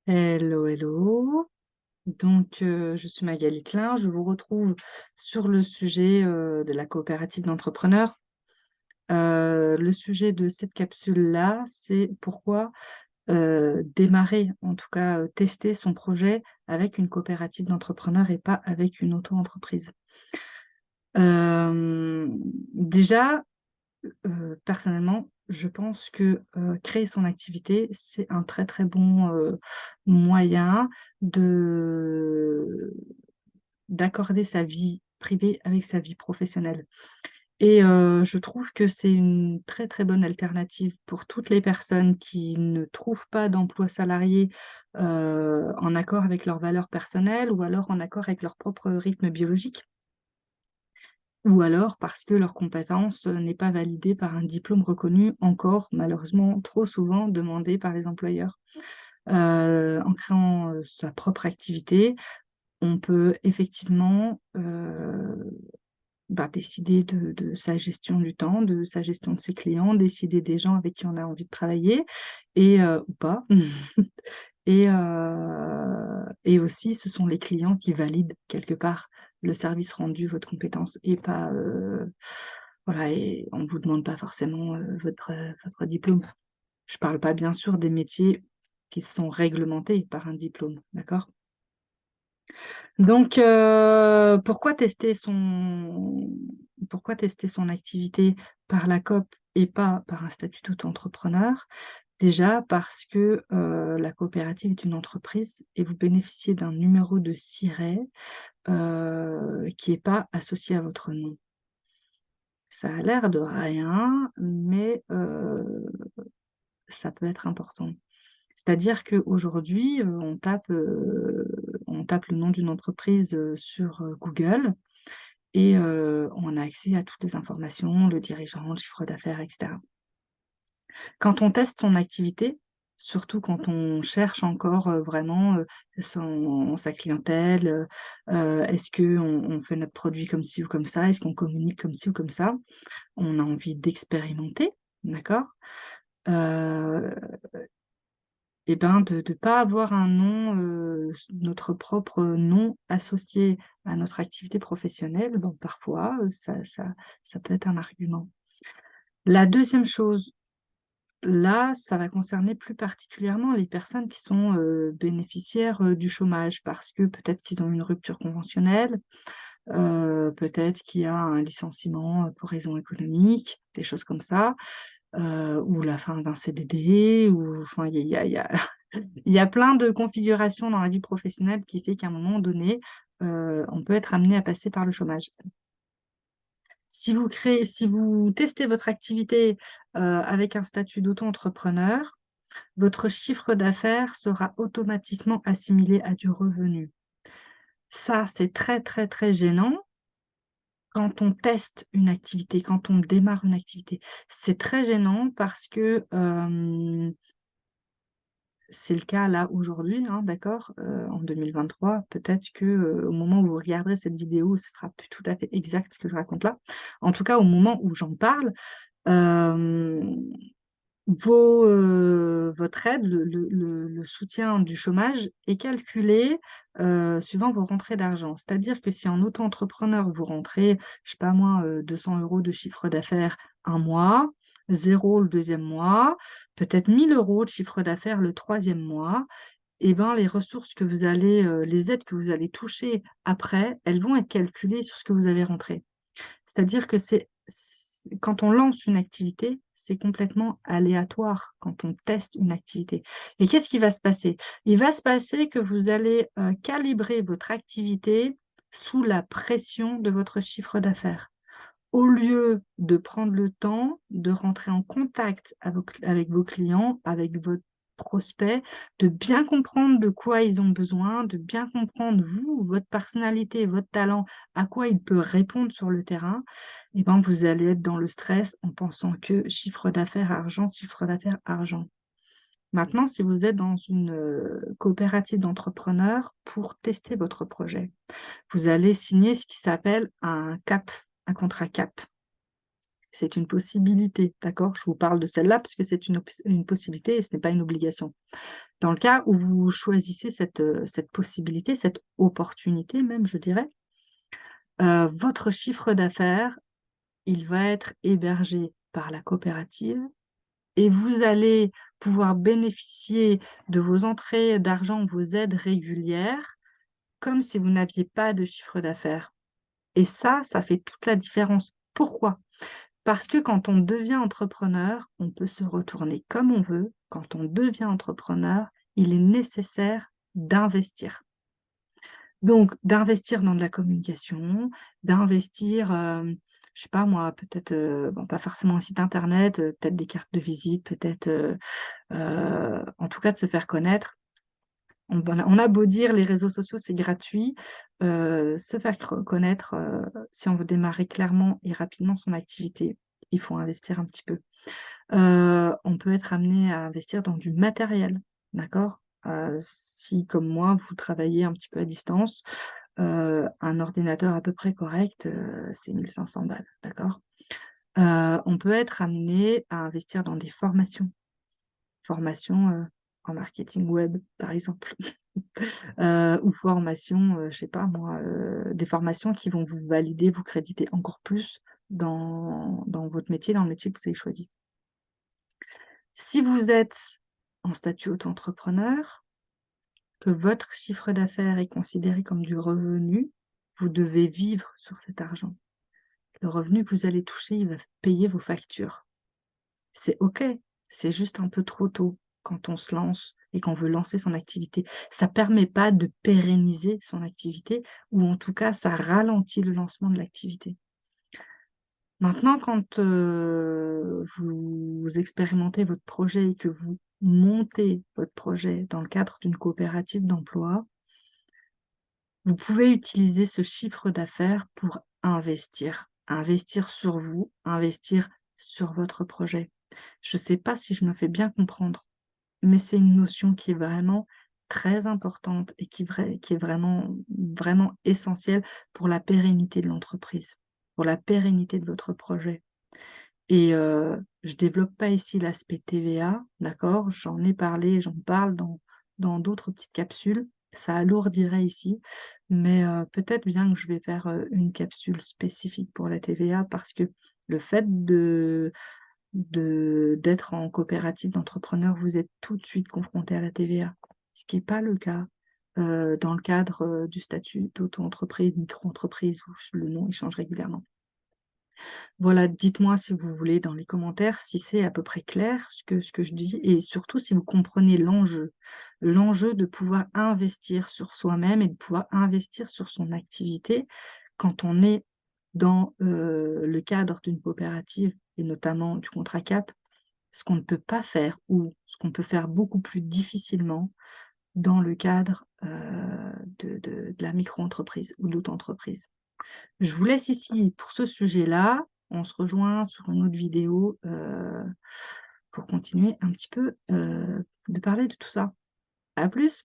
Hello, hello. Donc, je suis Magali Klein. Je vous retrouve sur le sujet de la coopérative d'entrepreneurs. Le sujet de cette capsule-là, c'est pourquoi démarrer, en tout cas tester son projet avec une coopérative d'entrepreneurs et pas avec une auto-entreprise. Déjà, personnellement, je pense que, créer son activité, c'est un très, très bon, moyen de d'accorder sa vie privée avec sa vie professionnelle et je trouve que c'est une très, très bonne alternative pour toutes les personnes qui ne trouvent pas d'emploi salarié, en accord avec leurs valeurs personnelles ou alors en accord avec leur propre rythme biologique. Ou alors parce que leur compétence, n'est pas validée par un diplôme reconnu, encore malheureusement trop souvent demandé par les employeurs. En créant, sa propre activité, on peut effectivement, décider de sa gestion du temps, de sa gestion de ses clients, décider des gens avec qui on a envie de travailler et ou pas. Et aussi, ce sont les clients qui valident quelque part le service rendu, votre compétence et pas, voilà et on ne vous demande pas forcément, votre diplôme. Je parle pas bien sûr des métiers qui sont réglementés par un diplôme, d'accord? Donc, pourquoi tester son activité par la COP et pas par un statut d'auto-entrepreneur? Déjà parce que, la coopérative est une entreprise et vous bénéficiez d'un numéro de siret, qui est pas associé à votre nom. Ça a l'air de rien, mais, ça peut être important. C'est-à-dire qu'aujourd'hui, on tape le nom d'une entreprise, sur, Google et on a accès à toutes les informations, le dirigeant, le chiffre d'affaires et cetera. Quand on teste son activité, surtout quand on cherche encore, vraiment, sa clientèle, est-ce qu'on fait notre produit comme ci ou comme ça? Est-ce qu'on communique comme ci ou comme ça? On a envie d'expérimenter, d'accord? Heu Et ben, de ne pas avoir un nom, notre propre nom associé à notre activité professionnelle, bon parfois, ça peut être un argument. La deuxième chose, là, ça va concerner plus particulièrement les personnes qui sont, bénéficiaires, du chômage parce que peut-être qu'ils ont une rupture conventionnelle, peut-être qu'il y a un licenciement, pour raison économique, des choses comme ça, ou la fin d'un CDD ou enfin il y a il y a plein de configurations dans la vie professionnelle qui fait qu'à un moment donné, on peut être amené à passer par le chômage. Si vous testez votre activité, avec un statut d'auto-entrepreneur, votre chiffre d'affaires sera automatiquement assimilé à du revenu. Ça, c'est très, très, très gênant quand on teste une activité, quand on démarre une activité. C'est très gênant parce que, c'est le cas là aujourd'hui, hein, d'accord? En 2023, peut-être que, au moment où vous regarderez cette vidéo, ce sera plus tout à fait exact ce que je raconte là. En tout cas, au moment où j'en parle, hem, votre aide, le soutien du chômage est calculé, suivant vos rentrées d'argent. C'est-à-dire que si en auto-entrepreneur, vous rentrez, je sais pas moi, 200 € de chiffre d'affaires un mois, 0 le deuxième mois, peut-être 1 000 € de chiffre d'affaires le troisième mois et ben, les ressources que vous allez, les aides que vous allez toucher après, elles vont être calculées sur ce que vous avez rentré. C'est-à-dire que quand on lance une activité, c'est complètement aléatoire quand on teste une activité. Et qu'est-ce qui va se passer? Il va se passer que vous allez, calibrer votre activité sous la pression de votre chiffre d'affaires. Au lieu de prendre le temps de rentrer en contact avec vos clients, avec vos prospects, de bien comprendre de quoi ils ont besoin, de bien comprendre vous, votre personnalité, votre talent, à quoi il peut répondre sur le terrain, et ben, vous allez être dans le stress en pensant que chiffre d'affaires, argent, chiffre d'affaires, argent. Maintenant, si vous êtes dans une, coopérative d'entrepreneurs pour tester votre projet, vous allez signer ce qui s'appelle un CAP, un contrat CAP. C'est une possibilité, d'accord? Je vous parle de celle-là parce que c'est une possibilité et ce n'est pas une obligation. Dans le cas où vous choisissez cette possibilité, cette opportunité même, je dirais, votre chiffre d'affaires, il va être hébergé par la coopérative et vous allez pouvoir bénéficier de vos entrées d'argent, vos aides régulières, comme si vous n'aviez pas de chiffre d'affaires. Et ça fait toute la différence. Pourquoi? Parce que quand on devient entrepreneur, on peut se retourner comme on veut. Quand on devient entrepreneur, il est nécessaire d'investir. Donc d'investir dans de la communication, d'investir, je sais pas moi, peut-être, bon pas forcément un site internet, peut-être des cartes de visite, peut-être, en tout cas de se faire connaître. On a beau dire les réseaux sociaux, c'est gratuit, se faire connaître, si on veut démarrer clairement et rapidement son activité, il faut investir un petit peu. On peut être amené à investir dans du matériel, d'accord? Si comme moi, vous travaillez un petit peu à distance, un ordinateur à peu près correct, c'est 1 500 balles, d'accord? On peut être amené à investir dans des formations. Formations, en marketing web, par exemple. Ou formations, je sais pas moi, des formations qui vont vous valider, vous créditer encore plus dans votre métier, dans le métier que vous avez choisi. Si vous êtes en statut auto-entrepreneur, que votre chiffre d'affaires est considéré comme du revenu, vous devez vivre sur cet argent. Le revenu que vous allez toucher, il va payer vos factures. C'est OK, c'est juste un peu trop tôt quand on se lance et qu'on veut lancer son activité. Ça permet pas de pérenniser son activité ou en tout cas, ça ralentit le lancement de l'activité. Maintenant quand, vous expérimentez votre projet et que vous montez votre projet dans le cadre d'une coopérative d'emploi, vous pouvez utiliser ce chiffre d'affaires pour investir. Investir sur vous, investir sur votre projet. Je ne sais pas si je me fais bien comprendre, mais c'est une notion qui est vraiment très importante et qui est vraiment, vraiment essentielle pour la pérennité de l'entreprise, pour la pérennité de votre projet. Et je développe pas ici l'aspect TVA, d'accord? J'en ai parlé, j'en parle dans d'autres petites capsules. Ça alourdirait ici, mais peut-être bien que je vais faire, une capsule spécifique pour la TVA parce que le fait d'être en coopérative d'entrepreneurs, vous êtes tout de suite confronté à la TVA. Ce qui est pas le cas, dans le cadre, du statut d'auto-entreprise, micro-entreprise où le nom il change régulièrement. Voilà, dites-moi si vous voulez dans les commentaires si c'est à peu près clair ce que je dis et surtout si vous comprenez l'enjeu. L'enjeu de pouvoir investir sur soi-même et de pouvoir investir sur son activité quand on est dans, le cadre d'une coopérative et notamment du contrat CAP, ce qu'on ne peut pas faire ou ce qu'on peut faire beaucoup plus difficilement dans le cadre, de la micro-entreprise ou de l'auto-entreprise. Je vous laisse ici pour ce sujet-là. On se rejoint sur une autre vidéo, pour continuer un petit peu, de parler de tout ça. À plus!